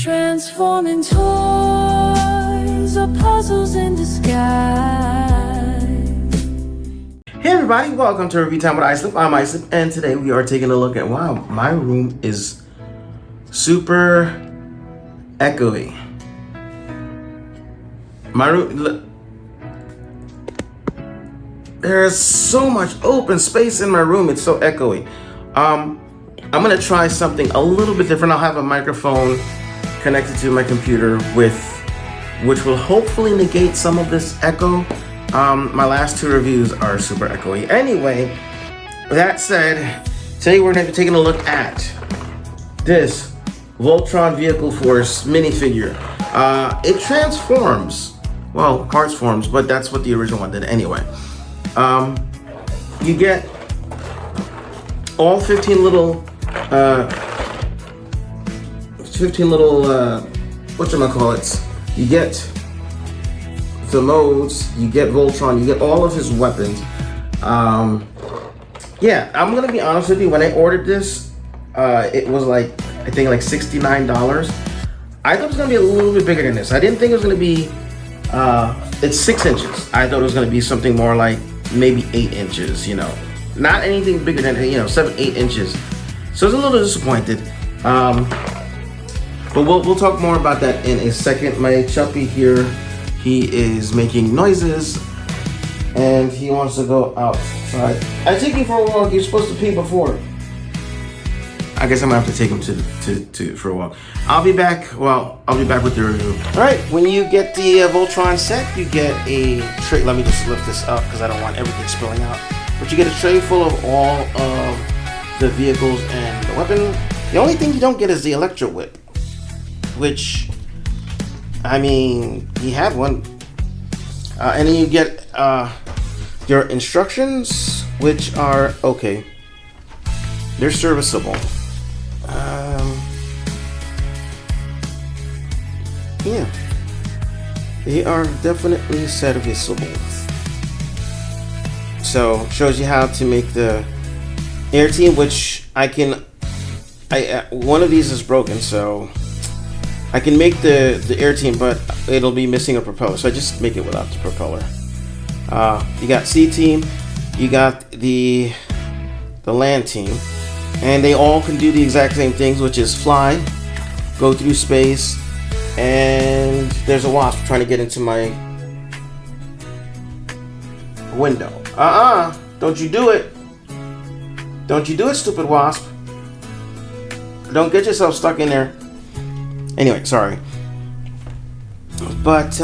Transforming toys or puzzles in disguise. Hey everybody, welcome to Review Time with Islip. I'm Islip, and today we are taking a look at, wow, my room is super echoey. My room, there's so much open space in my room, it's so echoey. I'm gonna try something a little bit different. I'll have a microphone connected to my computer which will hopefully negate some of this echo. My last two reviews are super echoey. Anyway, that said, today we're going to be taking a look at this Voltron Vehicle Force minifigure. It transforms, well, parts forms, but that's what the original one did anyway. You get all 15 little whatchamacallits. You get the modes, you get Voltron, you get all of his weapons. Yeah, I'm gonna be honest with you, when I ordered this, it was like, I think like $69. I thought it was gonna be a little bit bigger than this. I didn't think it was gonna be, it's 6 inches. I thought it was gonna be something more like maybe 8 inches, you know. Not anything bigger than, 7, 8 inches. So I was a little disappointed. But we'll talk more about that in a second. My Chuppy here, he is making noises and he wants to go outside. I take you for a walk. You're supposed to pee before. I guess I'm gonna have to take him to for a walk. I'll be back with the review. All right, when you get the Voltron set, you get a tray. Let me just lift this up because I don't want everything spilling out. But you get a tray full of all of the vehicles and the weapon. The only thing you don't get is the electro whip, which, I mean, he had one. And then you get your instructions, which are okay. They're serviceable. Yeah, they are definitely serviceable. So shows you how to make the air team, which one of these is broken, so I can make the air team, but it'll be missing a propeller, so I just make it without the propeller. You got C team, you got the land team, and they all can do the exact same things, which is fly, go through space, and there's a wasp trying to get into my window. Don't you do it. Don't you do it, stupid wasp. Don't get yourself stuck in there. Anyway, sorry. But,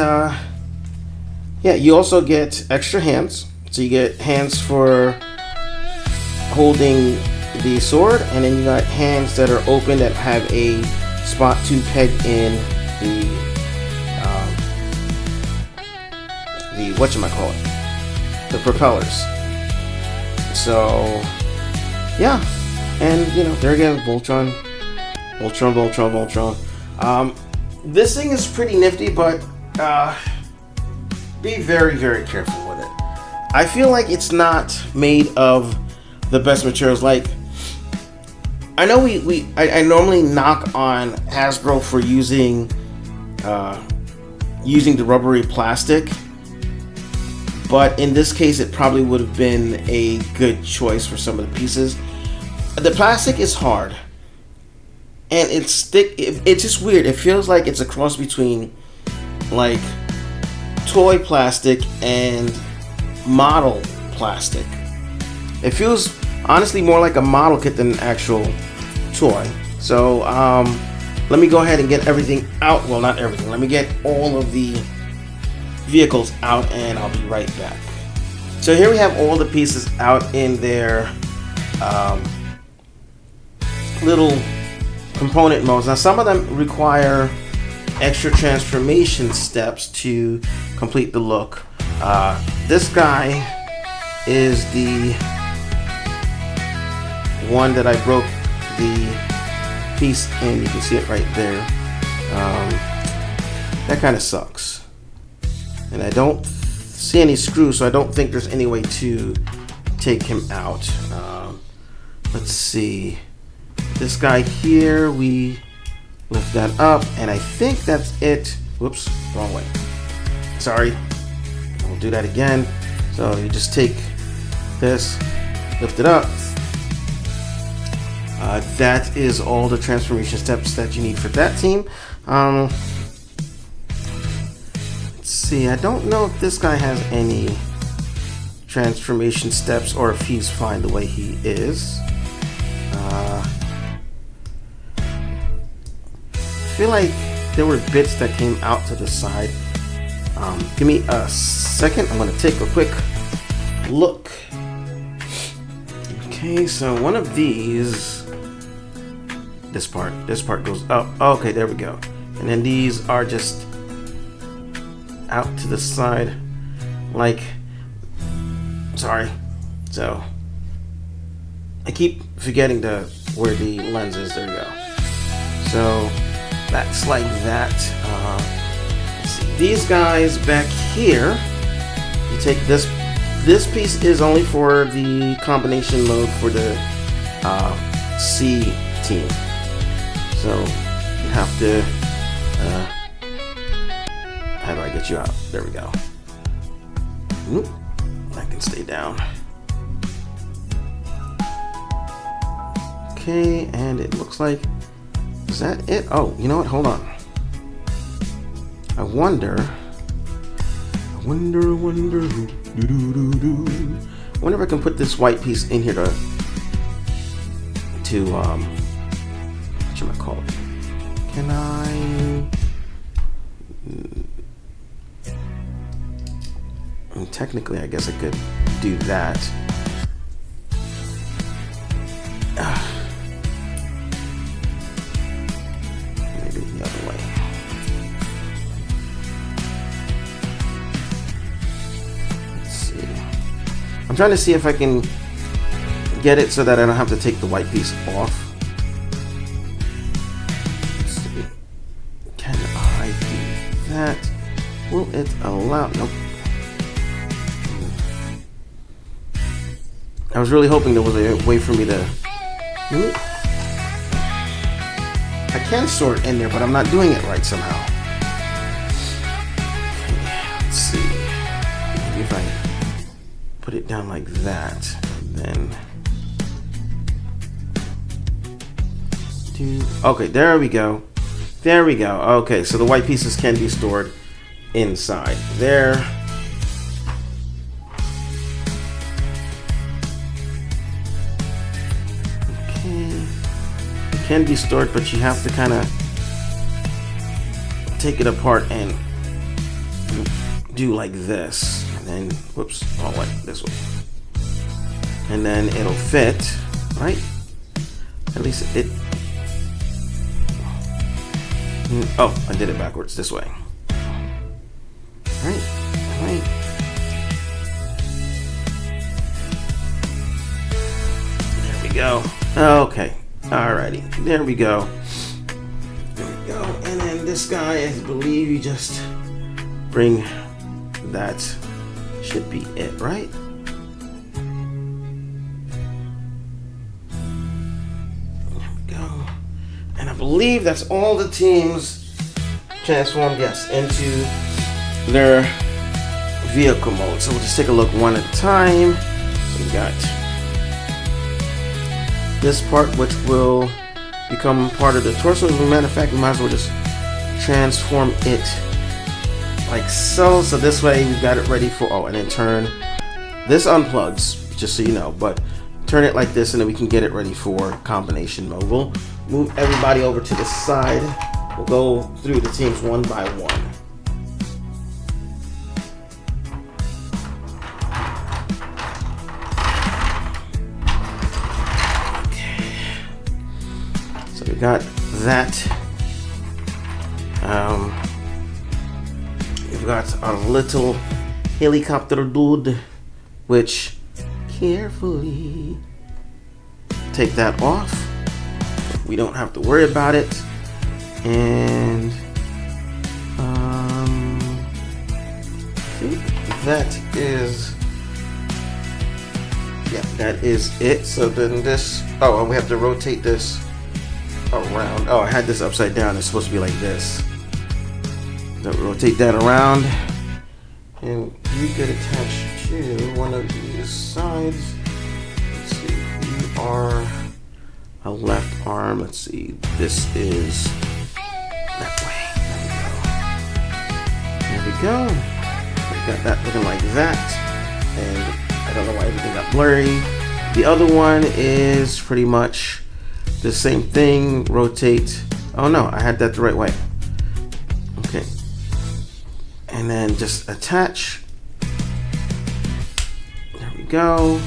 yeah, you also get extra hands. So you get hands for holding the sword, and then you got hands that are open that have a spot to peg in the the propellers. So, yeah. And, there again, Voltron. This thing is pretty nifty, but be very, very careful with it. I feel like it's not made of the best materials. Like, I know I normally knock on Hasbro for using the rubbery plastic, but in this case it probably would have been a good choice for some of the pieces. The plastic is hard. And it's thick. It's just weird. It feels like it's a cross between like toy plastic and model plastic. It feels honestly more like a model kit than an actual toy. So let me go ahead and get everything out. Well, not everything. Let me get all of the vehicles out and I'll be right back. So here we have all the pieces out in their little component modes. Now some of them require extra transformation steps to complete the look. This guy is the one that I broke the piece in. You can see it right there. That kind of sucks. And I don't see any screws, so I don't think there's any way to take him out. Let's see. This guy here, we Lift that up, and I think that's it. Whoops, wrong way. Sorry. We'll do that again. So you just take this, lift it up. That is all the transformation steps that you need for that team. Let's see, I don't know if this guy has any transformation steps or if he's fine the way he is. I feel like there were bits that came out to the side. Give me a second. I'm going to take a quick look. Okay, so one of these, this part goes up. Okay, there we go. And then these are just out to the side, like, sorry. So I keep forgetting where the lens is. There we go. So that's like that. Let's see. These guys back here, you take this piece is only for the combination mode for the C team. So you have to how do I get you out? There we go. I can stay down. Okay, and it looks like, is that it? Oh, you know what? Hold on. I wonder. I wonder if I can put this white piece in here to what should I call it? Can I? Technically, I guess I could do that. Maybe the other way. Let's see. I'm trying to see if I can get it so that I don't have to take the white piece off. Let's see. Can I do that? Will it allow? Nope. I was really hoping there was a way for me to. I can store it in there, but I'm not doing it right somehow. Okay, let's see. Maybe if I put it down like that, and then do. Okay, there we go. There we go. Okay, so the white pieces can be stored inside there. Can be stored, but you have to kind of take it apart and do like this, and then whoops, oh wait, this way, and then it'll fit, right? At least it. Oh, I did it backwards this way. Right. There we go. Okay. Alrighty, there we go. There we go. And then this guy, I believe you just bring that. Should be it, right? There we go. And I believe that's all the teams transformed, yes, into their vehicle mode. So we'll just take a look one at a time. So we got this part, which will become part of the torso. As a matter of fact, we might as well just transform it like so. So this way we've got it ready for, and then turn this unplugs, just so you know, but turn it like this, and then we can get it ready for combination mode. We'll move everybody over to the side. We'll go through the teams one by one. We got that. We've got our little helicopter dude, which carefully take that off. We don't have to worry about it. And I think that is, yeah, that is it. So then this, oh, and we have to rotate this around. Oh, I had this upside down. It's supposed to be like this. So rotate that around, and you get attached to one of these sides. Let's see. You are a left arm. Let's see. This is that way. There we go. We got that looking like that, and I don't know why everything got blurry. The other one is pretty much the same thing. Rotate. Oh no, I had that the right way. Okay. And then just attach. There we go.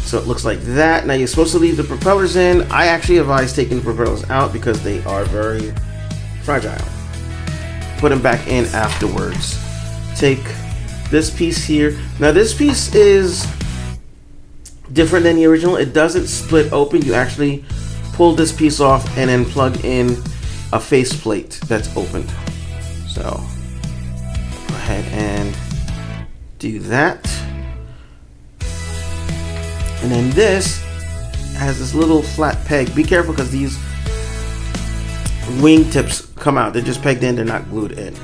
So it looks like that. Now you're supposed to leave the propellers in. I actually advise taking the propellers out because they are very fragile. Put them back in afterwards. Take this piece here. Now this piece is different than the original. It doesn't split open. You actually pull this piece off and then plug in a faceplate that's opened. So go ahead and do that. And then this has this little flat peg. Be careful because these wing tips come out. They're just pegged in, they're not glued in.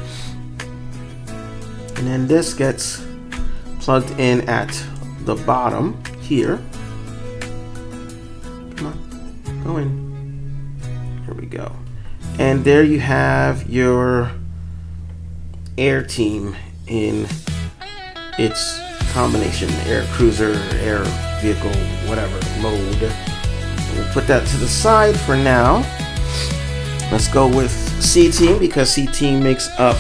And then this gets plugged in at the bottom here. Come on, go in. Here we go. And there you have your air team in its combination, air cruiser, air vehicle, whatever mode. We'll put that to the side for now. Let's go with C team because C team makes up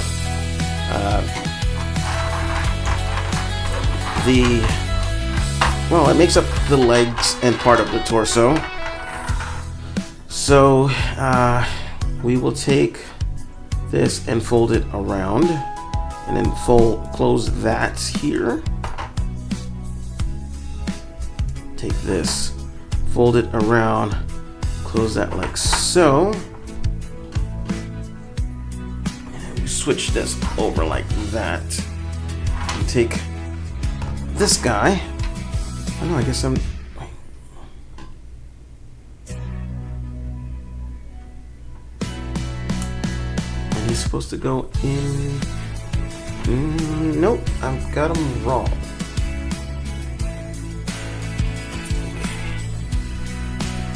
it makes up the legs and part of the torso. So we will take this and fold it around, and then close that here. Take this, fold it around, close that like so. And we switch this over like that. And take this guy. Oh no, I guess I'm. And he's supposed to go in. Nope, I've got him wrong.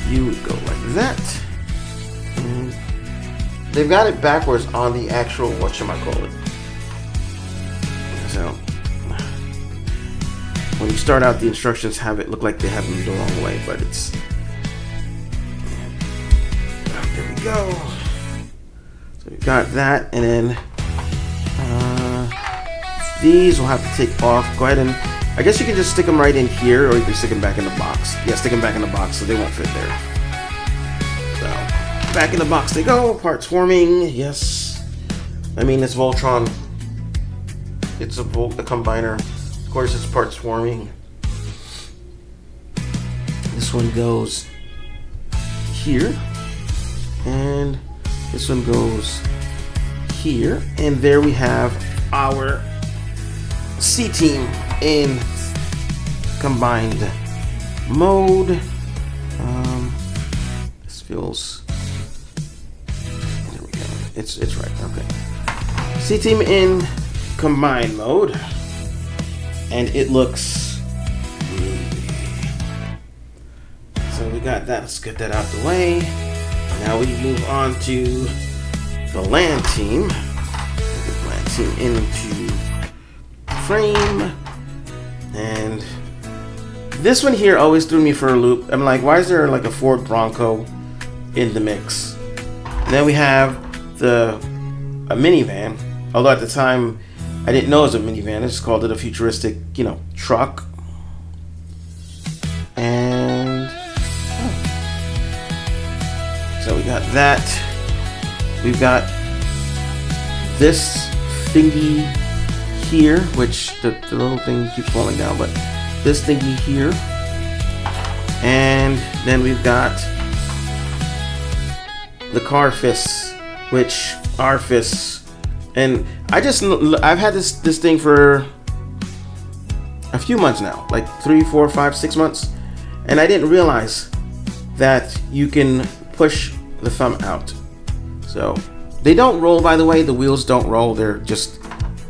You would go like that. And they've got it backwards on the actual whatchamacallit. So when you start out, the instructions have it look like they have them the wrong way, but it's. There we go. So we got that, and then these we'll have to take off. Go ahead and I guess you can just stick them right in here, or you can stick them back in the box. Yeah, stick them back in the box so they won't fit there. So back in the box they go. Parts forming. Yes. I mean, it's Voltron. It's a combiner. Of course, it's parts forming. This one goes here, and this one goes here, and there we have our C team in combined mode. This feels. There we go. It's right. Okay. C team in combined mode, and it looks groovy. So we got that. Let's get that out the way. Now we move on to the land team. Get the land team into frame, and this one here always threw me for a loop. I'm like, why is there like a Ford Bronco in the mix? And then we have a minivan, although at the time I didn't know it was a minivan. I just called it a futuristic, truck. And so we got that. We've got this thingy here, which the little thing keeps falling down, but this thingy here, and then we've got the car fists, which are fists, and I've had this thing for a few months now, like 3, 4, 5, 6 months, and I didn't realize that you can push the thumb out. So they don't roll, by the way. The wheels don't roll. They're just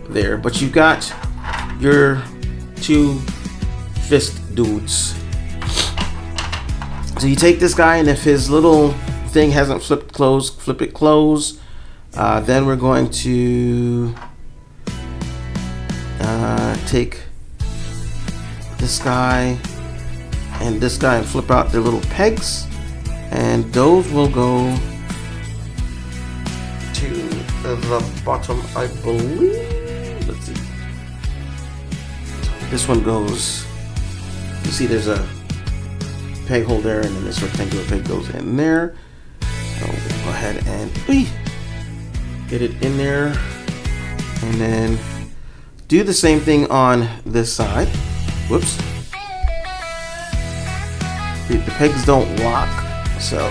there. But you've got your two fist dudes. So you take this guy, and if his little thing hasn't flipped closed, flip it close. Then we're going to take this guy and this guy and flip out their little pegs, and those will go to the bottom, I believe. Let's see. This one goes, you see there's a peg hole there, and then this rectangular peg goes in there. So we'll go ahead and get it in there, and then do the same thing on this side. Whoops. The pegs don't lock, so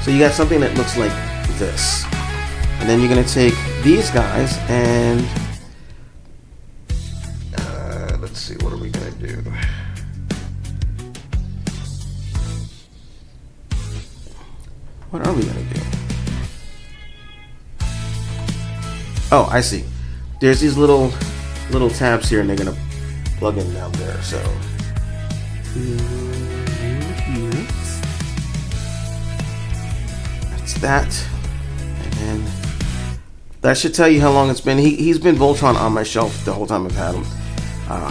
you got something that looks like this. And then you're gonna take these guys and let's see, what are we gonna do? What are we gonna do? Oh, I see. There's these little tabs here, and they're gonna plug in down there. So here. That's that, and then that should tell you how long it's been. He's been Voltron on my shelf the whole time I've had him,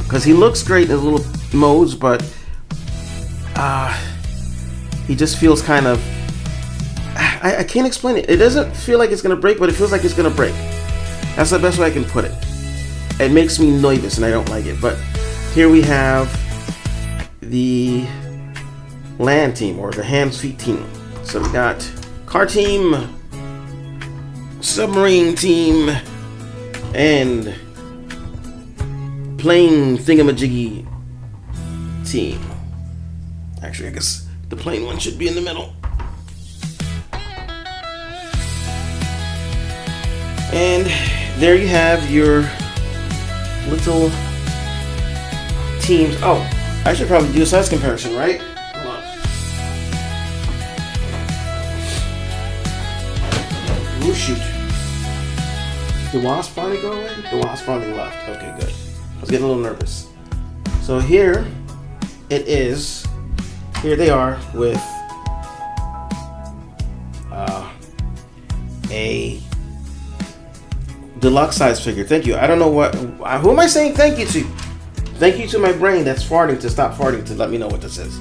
because he looks great in his little modes, but he just feels kind of. I can't explain it. It doesn't feel like it's gonna break, but it feels like it's gonna break. That's the best way I can put it. It makes me nervous, and I don't like it. But here we have the land team, or the hands feet team. So we got car team, submarine team, and plane thingamajiggy team. Actually, I guess the plane one should be in the middle. And there you have your little teams. Oh, I should probably do a size comparison, right? Hold on. Oh, shoot. Did the wasp finally go away? The wasp finally left. Okay, good. I was getting a little nervous. So here it is. Here they are with a deluxe size figure. Thank you. I don't know who am I saying thank you to? Thank you to my brain that's farting to stop farting to let me know what this is.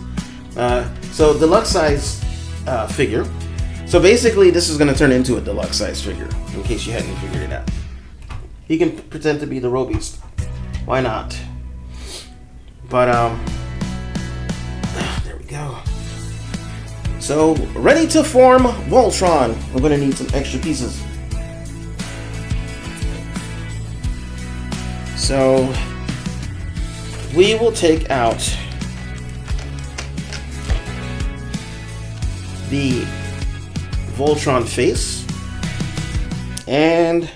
So deluxe size figure. So basically this is going to turn into a deluxe size figure, in case you hadn't figured it out. He can pretend to be the Robeast. Why not? But there we go. So ready to form Voltron. We're going to need some extra pieces. So we will take out the Voltron face, and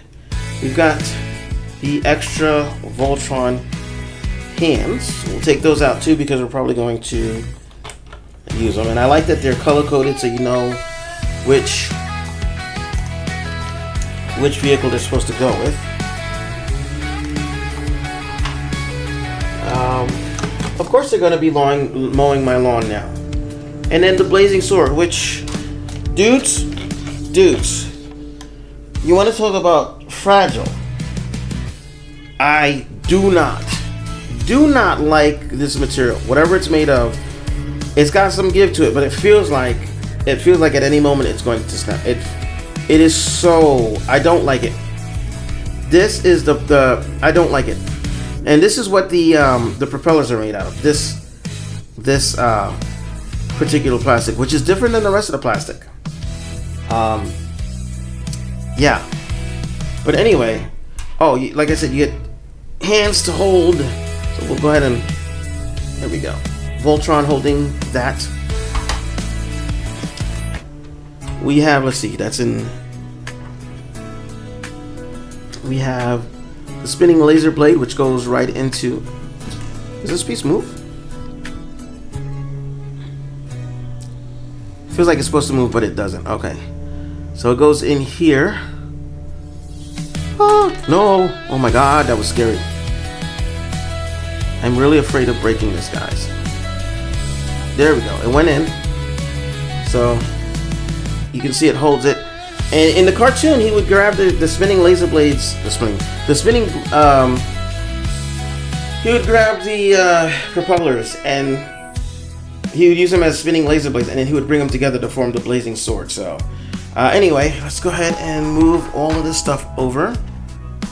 we've got the extra Voltron hands. We'll take those out too, because we're probably going to use them. And I like that they're color coded, so you know which vehicle they're supposed to go with. Of course they're going to be mowing my lawn now. And then the blazing sword, which, dudes, you want to talk about fragile? I do not like this material. Whatever it's made of, it's got some give to it, but it feels like at any moment it's going to snap. It is so, I don't like it. This is the I don't like it. And this is what the propellers are made out of. This particular plastic, which is different than the rest of the plastic. Yeah. But anyway, like I said, you get hands to hold. So we'll go ahead and there we go. Voltron holding that. We have, let's see, that's in. We have the spinning laser blade, which goes right into. Does this piece move? Feels like it's supposed to move, but it doesn't. Okay. So it goes in here. Oh, no. Oh my god, that was scary. I'm really afraid of breaking this, guys. There we go. It went in. So you can see it holds it. And in the cartoon, he would grab the spinning laser blades. He would grab the propellers and he would use them as spinning laser blades, and then he would bring them together to form the blazing sword. So anyway, let's go ahead and move all of this stuff over.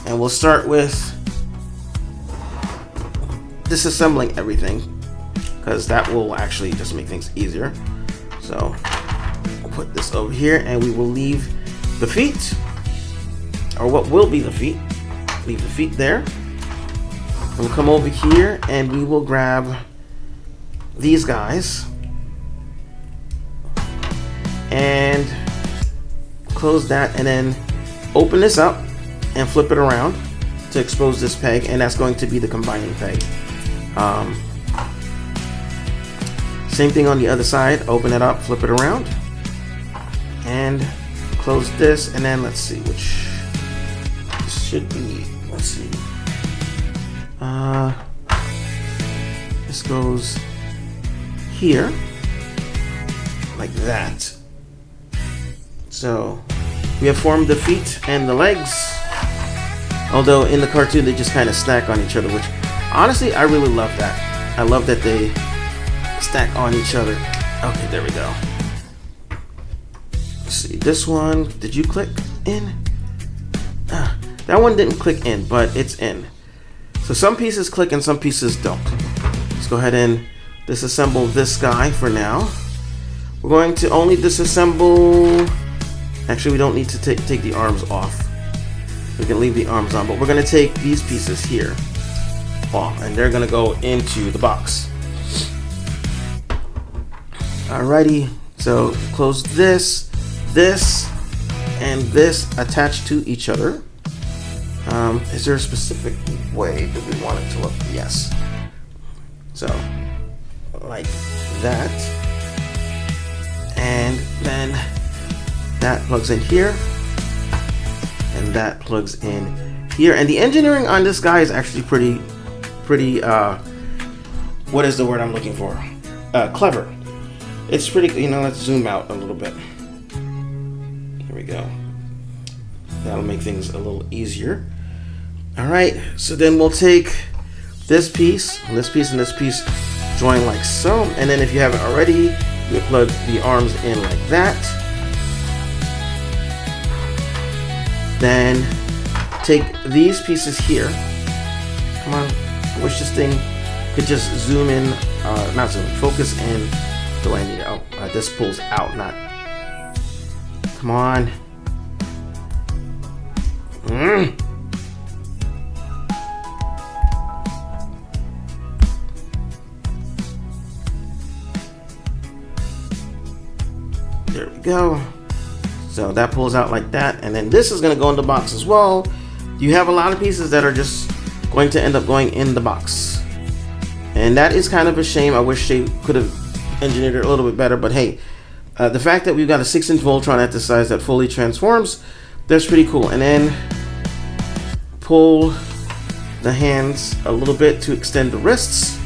And we'll start with disassembling everything, because that will actually just make things easier. So we'll put this over here, and we will leave the feet, or what will be the feet. Leave the feet there. And we'll come over here, and we will grab these guys and close that, and then open this up and flip it around to expose this peg, and that's going to be the combining peg. Same thing on the other side. Open it up, flip it around, and close this, and then let's see which this should be. Let's see. This goes here like that. So we have formed the feet and the legs, although in the cartoon they just kind of stack on each other, which honestly I really love that. I love that they stack on each other. Okay, there we go. Let's see, this one, did you click in? That one didn't click in, but it's in. So some pieces click and some pieces don't. Let's go ahead and disassemble this guy for now. We're going to only disassemble. Actually, we don't need to take the arms off. We can leave the arms on, but we're going to take these pieces here off, and they're going to go into the box. Alrighty, so close this, and this attached to each other. Is there a specific way that we want it to look? Yes. So, like that. And then that plugs in here. And that plugs in here. And the engineering on this guy is actually pretty, what is the word I'm looking for? Clever. It's pretty, let's zoom out a little bit. Here we go. That'll make things a little easier. All right, so then we'll take this piece, and this piece, and this piece, join like so. And then if you haven't already, you plug the arms in like that. Then take these pieces here. Come on, I wish this thing could just zoom in, not zoom, focus in the way I need it. Oh, this pulls out, not. Come on. There we go. So that pulls out like that, and then this is going to go in the box as well. You have a lot of pieces that are just going to end up going in the box, and that is kind of a shame. I wish they could have engineered it a little bit better, but hey, the fact that we've got a 6-inch Voltron at this size that fully transforms, that's pretty cool. And then pull the hands a little bit to extend the wrists,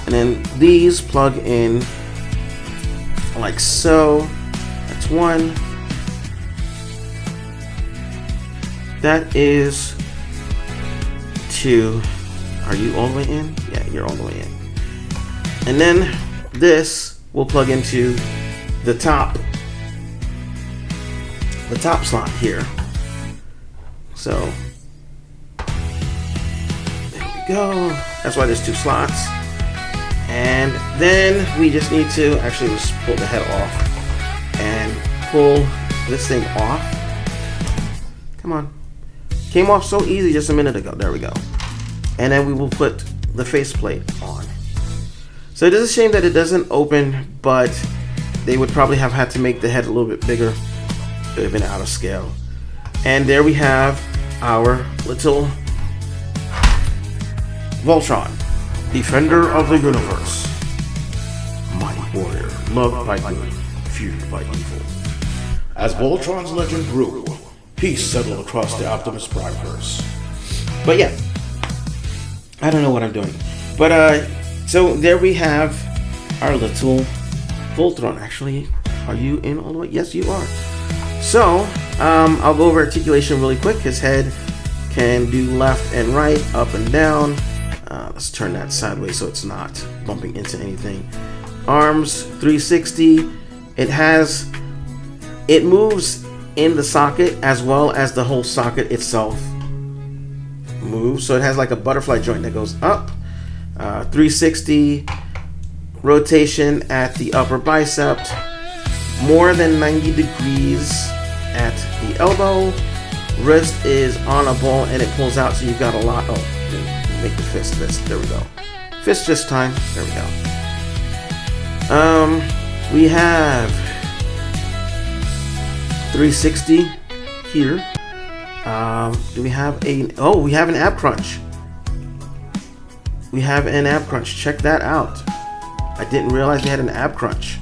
and then these plug in like so. That's one. That is two. Are you all the way in? Yeah, you're all the way in. And then this will plug into the top slot here. So there we go. That's why there's two slots. And then we just need to actually just pull the head off and pull this thing off. Come on. Came off so easy just a minute ago. There we go. And then we will put the faceplate on. So it is a shame that it doesn't open, but they would probably have had to make the head a little bit bigger. It would have been out of scale. And there we have our little Voltron, Defender of the Universe. Mighty warrior, loved by good, feared by evil. As Voltron's legend grew, peace settled across the Optimus Primeverse. But yeah, I don't know what I'm doing. But so there we have our little Voltron. Actually, are you in all the way? Yes, you are. So I'll go over articulation really quick. His head can do left and right, up and down. Let's turn that sideways so it's not bumping into anything. Arms 360. It moves in the socket as well as the whole socket itself moves. So it has like a butterfly joint that goes up. 360 rotation at the upper bicep. More than 90 degrees at the elbow. Wrist is on a ball and it pulls out, so you've got a lot. Oh, make the fist. There we go. Fist this time. There we go. We have 360 here. Do we have we have an ab crunch. We have an ab crunch. Check that out. I didn't realize we had an ab crunch.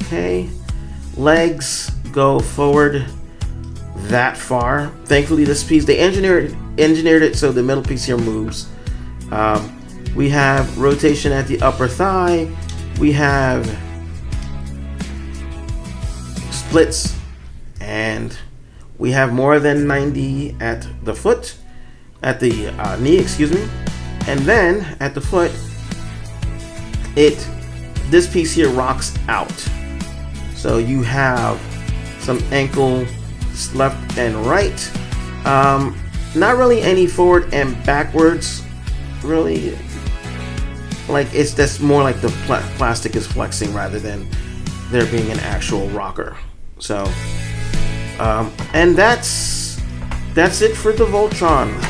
Okay. Legs go forward that far. Thankfully, this piece, they engineered it so the middle piece here moves. We have rotation at the upper thigh. We have splits, and we have more than 90 at the foot, at the knee, excuse me. And then at the foot, this piece here rocks out. So you have some ankle left and right. Not really any forward and backwards, really. Like it's just more like the plastic is flexing rather than there being an actual rocker. So, and that's it for the Voltron.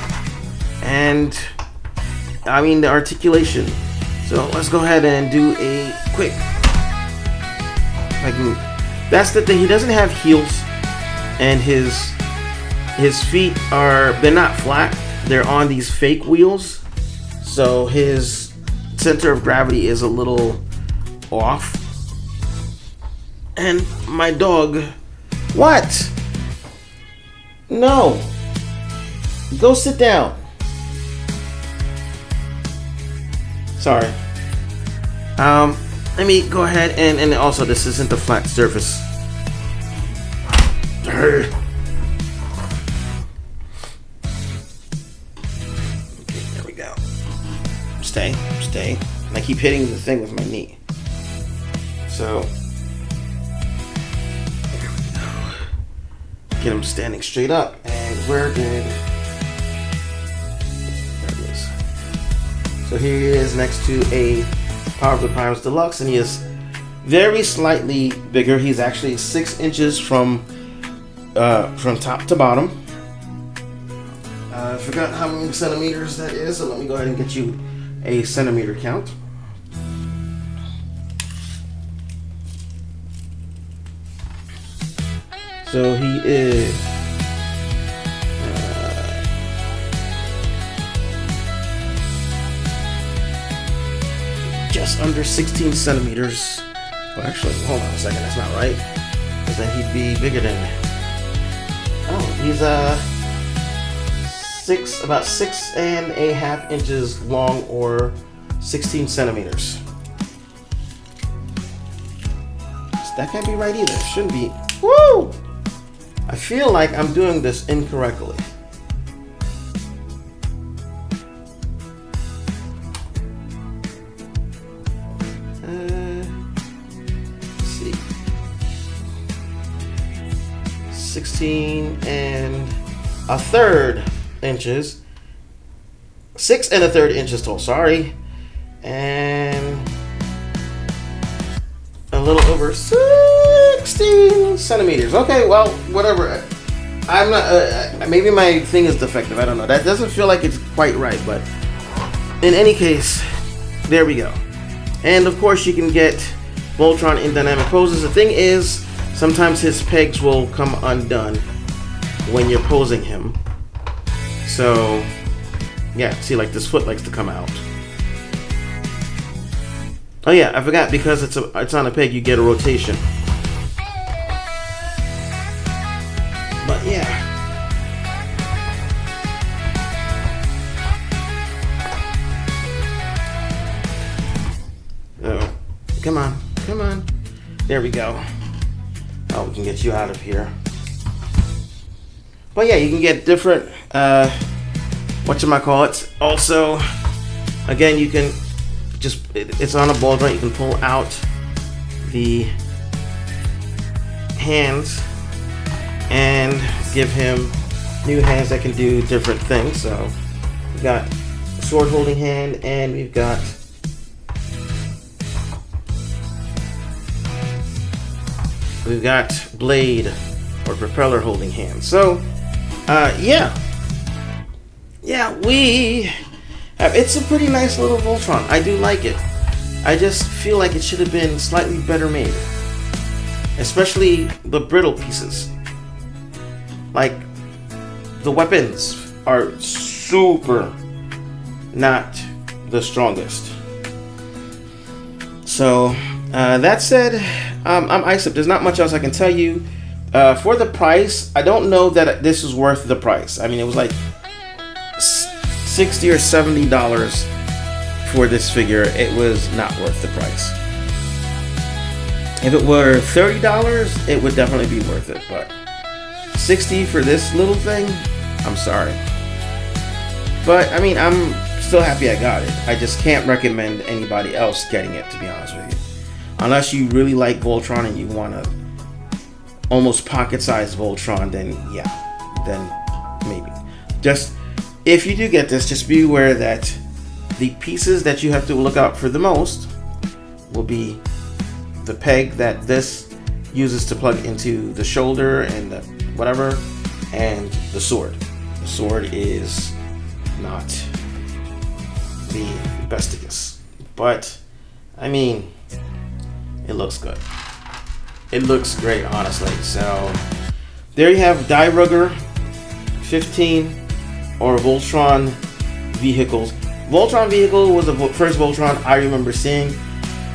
And I mean the articulation. So let's go ahead and do a quick. That's the thing. He doesn't have heels, and his feet they're not flat. They're on these fake wheels. So his center of gravity is a little off. And my dog, what? No. Go sit down. Sorry. Let me go ahead and also this isn't a flat surface. Okay, there we go. Stay. And I keep hitting the thing with my knee. So there we go. Get him standing straight up. And there it is. So here he is next to a Power of the Primes Deluxe, and he is very slightly bigger. He's actually 6 inches from top to bottom. I forgot how many centimeters that is, so let me go ahead and get you a centimeter count. So he is just under 16 centimeters. Well, actually, hold on a second, that's not right. Because then he'd be bigger than me. Oh, he's about 6.5 inches long, or 16 centimeters. So that can't be right either. Shouldn't be. Woo! I feel like I'm doing this incorrectly. Let's see. 16 1/3 inches. 6 1/3 inches tall, sorry. And a little over 16 centimeters. Okay, well, whatever. I'm not, maybe my thing is defective. I don't know. That doesn't feel like it's quite right, but in any case, there we go. And of course, you can get Voltron in dynamic poses. The thing is, sometimes his pegs will come undone when you're posing him. So, yeah, see, like this foot likes to come out. Oh yeah, I forgot, because it's on a peg, you get a rotation. But yeah. Oh, come on, come on. There we go. Oh, we can get you out of here. But yeah, you can get different, whatchamacallit. Also, again, you can just, it's on a ball joint. You can pull out the hands and give him new hands that can do different things. So we've got sword holding hand, and we've got blade or propeller holding hand. So it's a pretty nice little Voltron. I do like it. I just feel like it should have been slightly better made, especially the brittle pieces. Like, the weapons are super not the strongest. So that said, I'm iced up. There's not much else I can tell you. For the price, I don't know that this is worth the price. I mean, it was like $60 or $70 for this figure. It was not worth the price. If it were $30, it would definitely be worth it. But $60 for this little thing, I'm sorry. But I mean, I'm still happy I got it. I just can't recommend anybody else getting it, to be honest with you. Unless you really like Voltron and you want to almost pocket-sized Voltron, then yeah, then maybe. Just, if you do get this, just be aware that the pieces that you have to look out for the most will be the peg that this uses to plug into the shoulder and the whatever, and the sword. The sword is not the besticus, but I mean, it looks good. It looks great, honestly. So there you have Dairugger 15 or Voltron vehicles. Voltron vehicle was the first Voltron I remember seeing,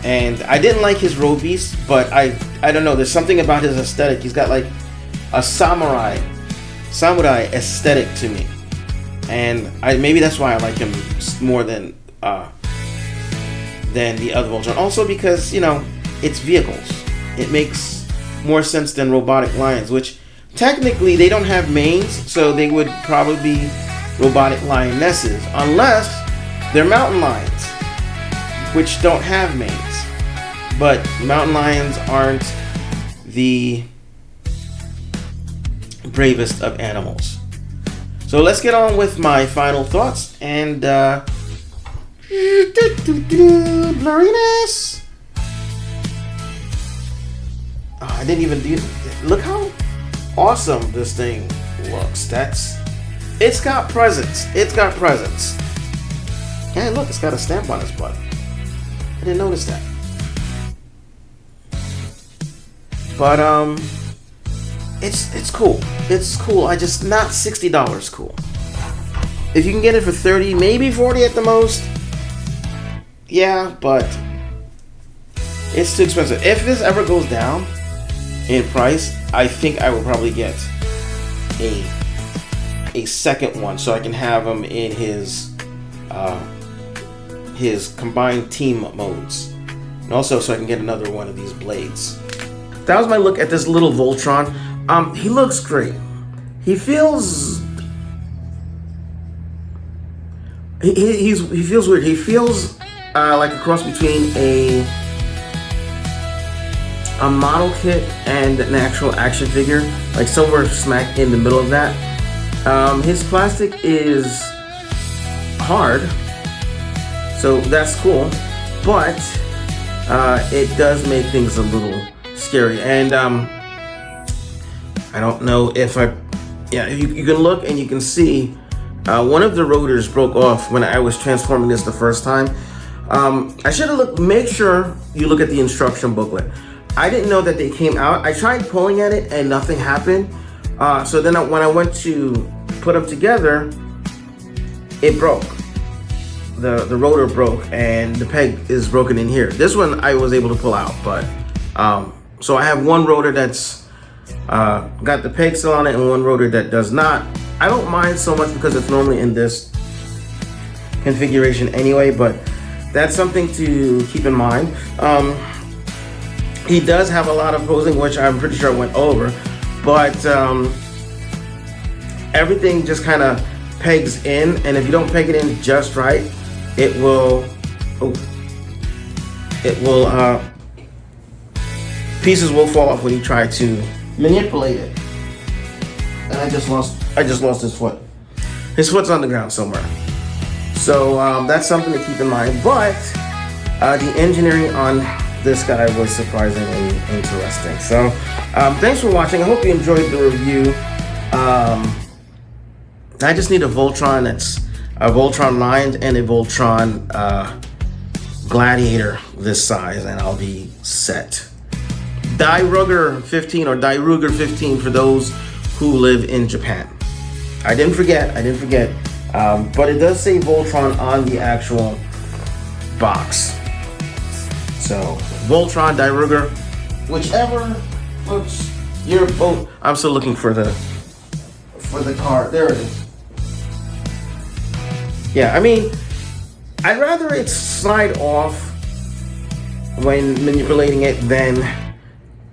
and I didn't like his road beast, but I don't know, there's something about his aesthetic. He's got like a samurai aesthetic to me, and maybe that's why I like him more than the other Voltron. Also because, you know, it's vehicles. It makes more sense than robotic lions, which technically they don't have manes, so they would probably be robotic lionesses, unless they're mountain lions, which don't have manes. But mountain lions aren't the bravest of animals. So let's get on with my final thoughts and blurriness. Oh, I didn't even do. Look how awesome this thing looks. It's got presence. It's got presence. And look, it's got a stamp on its butt. I didn't notice that. But it's cool. It's cool. I just not $60 cool. If you can get it for 30, maybe 40 at the most. Yeah, but it's too expensive. If this ever goes down in price, I think I will probably get a second one, so I can have him in his combined team modes, and also so I can get another one of these blades. That was my look at this little Voltron. He looks great. He feels he feels weird. He feels like a cross between a model kit and an actual action figure, like somewhere smack in the middle of that. His plastic is hard, so that's cool, but it does make things a little scary. And I don't know if you can look and you can see one of the rotors broke off when I was transforming this the first time. I should have looked. Make sure you look at the instruction booklet. I didn't know that they came out. I tried pulling at it and nothing happened. So then when I went to put them together, it broke. the rotor broke and the peg is broken in here. This one I was able to pull out, but so I have one rotor that's got the peg still on it and one rotor that does not. I don't mind so much because it's normally in this configuration anyway, but that's something to keep in mind. He does have a lot of hosing, which I'm pretty sure I went over, but everything just kind of pegs in, and if you don't peg it in just right, it will pieces will fall off when you try to manipulate it. And I just lost his foot. His foot's on the ground somewhere. So that's something to keep in mind. But the engineering on this guy was surprisingly interesting. So thanks for watching. I hope you enjoyed the review. I just need a Voltron that's a Voltron lined and a Voltron Gladiator this size, and I'll be set. Dairugger 15 or Dairugger 15 for those who live in Japan. I didn't forget, but it does say Voltron on the actual box. So Voltron, Dairugger, whichever floats your boat. I'm still looking for the card. There it is. Yeah, I mean, I'd rather it slide off when manipulating it than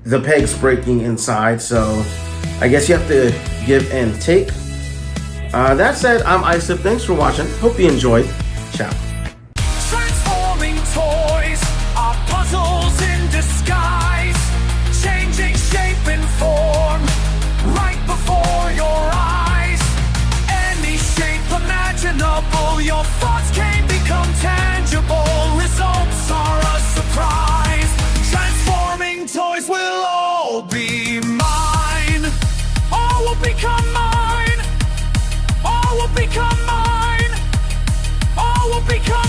the pegs breaking inside. So I guess you have to give and take. That said, I'm Isip. Thanks for watching. Hope you enjoyed. Ciao. Transforming toys are puzzles in disguise, changing shape and form right before your eyes. Any shape imaginable, your thoughts can become tangible. Results are a surprise. Transforming toys will all be mine. All will become mine. All will become mine. All will become